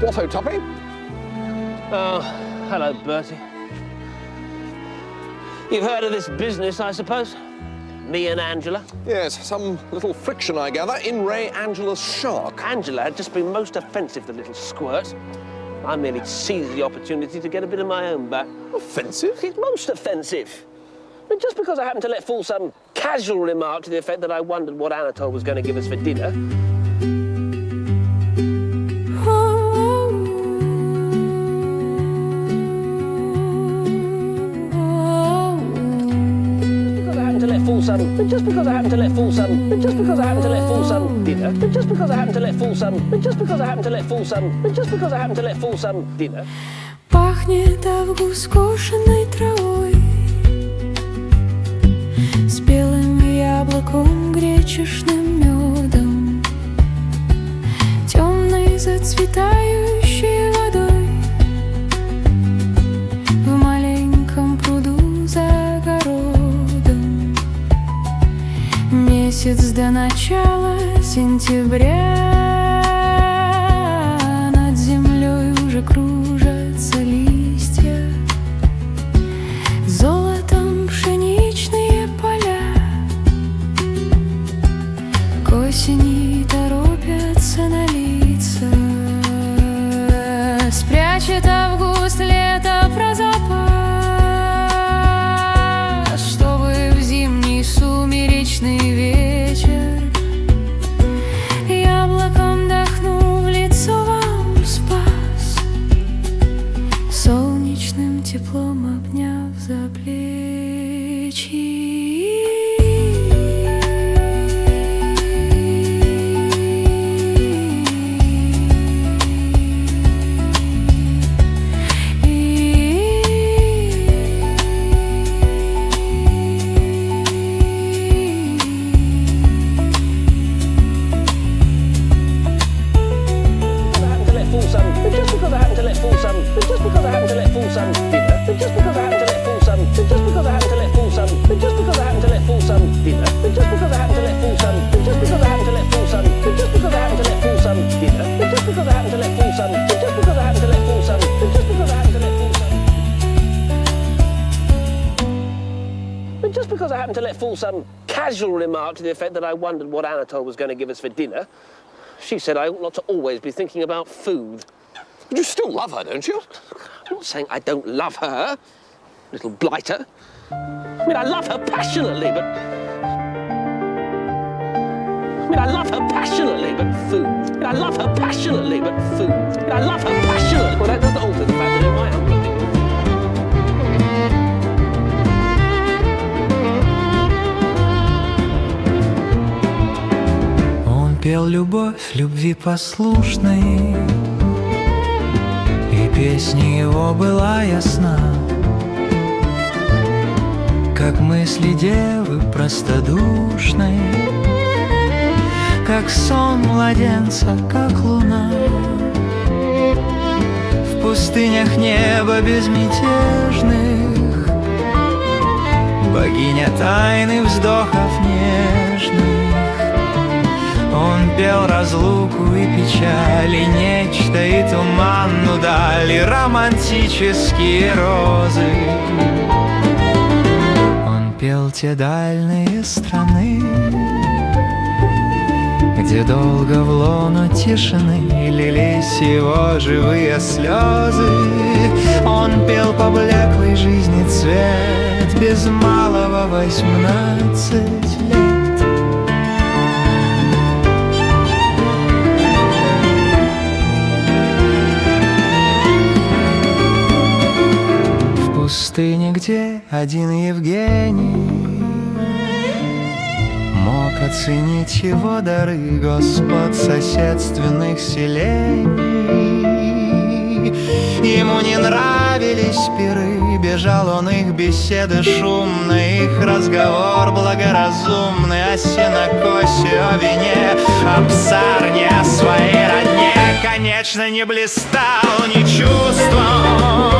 What-ho, Tuppy? Oh, hello, Bertie. You've heard of this business, I suppose? Me and Angela? Yes, some little friction, I gather, in Ray Angela's shark. Angela had just been most offensive, the little squirt. I merely seized the opportunity to get a bit of my own back. Offensive? It's most offensive. I mean, just because I happened to let fall some casual remark to the effect that I wondered what Anatole was going to give us for dinner. Just because I happened to let fall some dinner. Just because I happened to let fall some dinner. Пахнет август скошенной травой, спелым яблоком, гречишным медом, темной зацветающей водой в маленьком пруду за огородом. Месяц до начала сентября, над землей уже кружатся листья, золотом пшеничные поля, к осени торопятся налиться. Спрячет август лето про запас, чтобы в зимний сумеречный вечер яблоком дохнув лицо вам спас, солнечным теплом обняв за плечи. Just because I happened to let fall some casual remark to the effect that I wondered what Anatole was going to give us for dinner, she said I ought not to always be thinking about food. But you still love her, don't you? I'm not saying I don't love her, little blighter. I mean, I love her passionately, but... food. I love her passionately, but food. I love her passionately. Well, that doesn't alter the fact that in my humble opinion... Он пел любовь любви послушной, и песня его была ясна, как мысли девы простодушной, как сон младенца, как луна. В пустынях неба безмятежных богиня тайны вздохов нежных. Он пел разлуку и печали, нечто и туманну дали романтические розы. Он пел те дальние страны, где долго в лоно тишины лились его живые слезы. Он пел поблеклый жизни цвет, без малого 18 лет. В пустыне, где один Евгений мог оценить его дары, Господ соседственных селений. Ему не нравились пиры, бежал он их беседы шумные, их разговор благоразумный о сенокосе, о вине, о псарне, о своей родне. Конечно, не блистал ни чувством,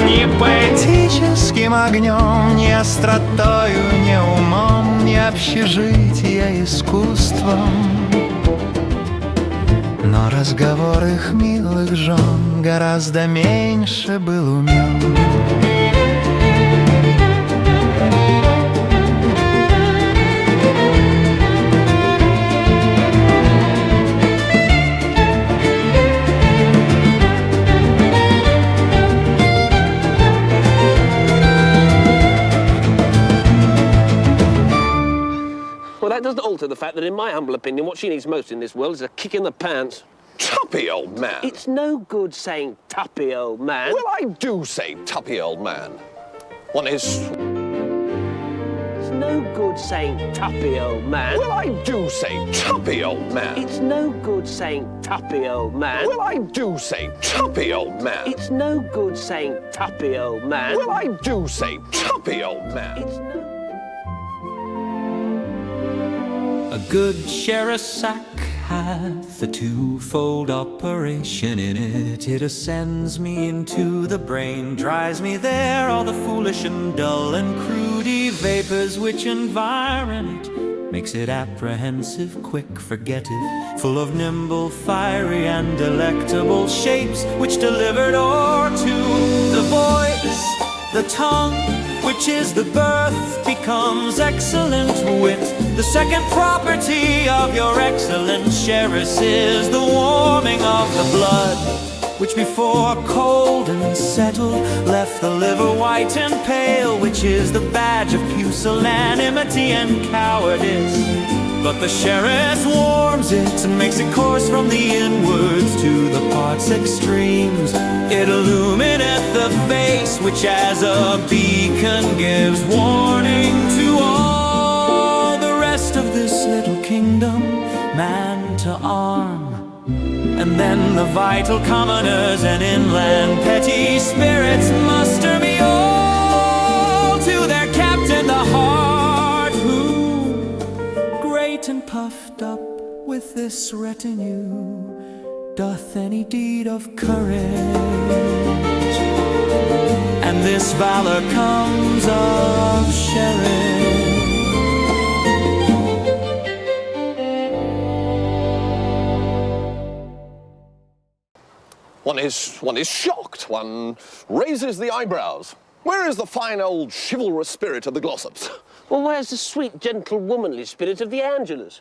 ни поэтическим огнем, ни остротою, ни умом, ни общежития искусством. Но Но разговор их милых жен гораздо меньше был умен. Well, that doesn't alter the fact that, in my humble opinion, what she needs most in this world is a kick in the pants. Tuppy, old man. It's no good saying tuppy, old man. Well, I do say tuppy, old man. One is... It's no good saying tuppy, old man. Well, I do say tuppy, old man. It's no good saying tuppy, old man. Well, I do say tuppy, old man. It's no good saying tuppy, old man. Well, I do say tuppy, old man. It's no... A good share of sack hath a twofold operation in it. It ascends me into the brain, drives me there all the foolish and dull and crudy vapors which environ it, makes it apprehensive, quick, forgettive, full of nimble, fiery, and delectable shapes, which delivered o'er to the voice, the tongue, which is the birth, becomes excellent wit. The second property of your excellent Sheris is the warming of the blood, which before cold and settled left the liver white and pale, which is the badge of pusillanimity and cowardice. But the Sheris warms it and makes it course from the inwards to the parts extremes. It illumineth the face, which as a beacon gives warning to all the rest of this little kingdom, man to arm. And then the vital commoners and inland petty spirits muster me all to their captain, the heart, who, great and puffed up with this retinue, doth any deed of courage. And this valor comes of Sheris. One is shocked. One raises the eyebrows. Where is the fine old chivalrous spirit of the Glossops? Well, where's the sweet, gentle, womanly spirit of the Angelas?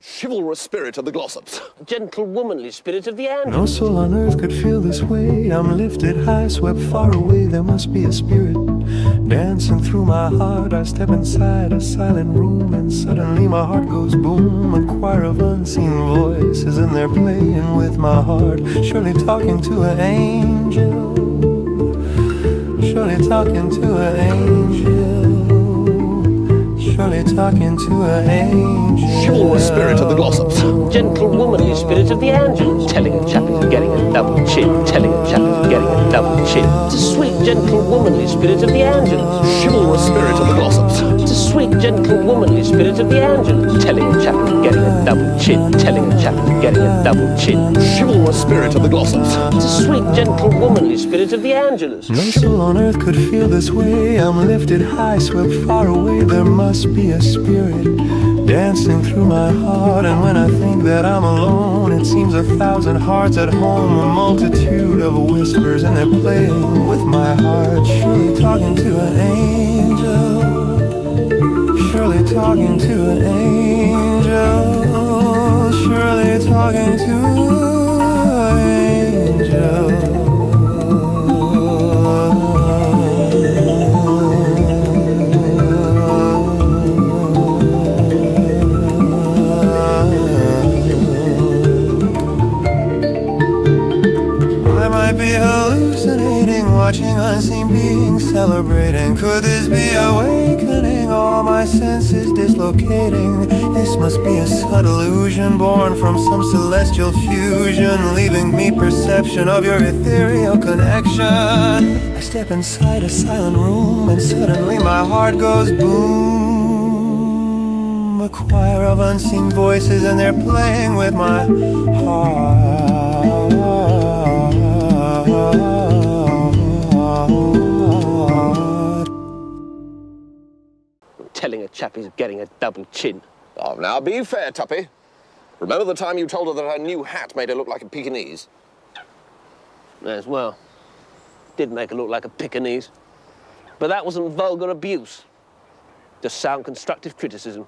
Chivalrous spirit of the Glossops. Gentle, womanly spirit of the Angelas. No soul on earth could feel this way. I'm lifted high, swept far away. There must be a spirit dancing through my heart. I step inside a silent room and suddenly my heart goes boom. A choir of unseen voices and they're playing with my heart. Surely talking to an angel. Surely talking to an angel. Surely talking to an angel. Chivalrous spirit of the Glossops. Gentle, womanly spirit of the Angelas. Telling a chap he's getting a double chin. Telling a chap he's getting a double chin. It's a sweet, gentle, womanly spirit of the Angelas. Chivalrous spirit of the Glossops. It's a sweet, gentle, womanly spirit of the Angelas. Telling a chap he's getting a double chin. Telling a chap he's getting a double chin. Chivalrous spirit of the Glossops. It's a sweet, gentle, womanly spirit of the Angelas. No soul on earth could feel this way. I'm lifted high, swept far away. There must be a spirit dancing through my heart. And when I think that I'm alone, it seems 1,000 hearts at home. A multitude of whispers and they're playing with my heart. Surely talking to an angel. Surely talking to an angel. Surely talking to an angel. Watching unseen beings celebrating. Could this be awakening? All my senses dislocating. This must be a subtle illusion born from some celestial fusion, leaving me perception of your ethereal connection. I step inside a silent room and suddenly my heart goes boom. A choir of unseen voices and they're playing with my heart. Telling a chap he's getting a double chin. Oh, now be fair, Tuppy. Remember the time you told her that her new hat made her look like a Pekingese? Yes, well, did make her look like a Pekingese. But that wasn't vulgar abuse. Just sound constructive criticism.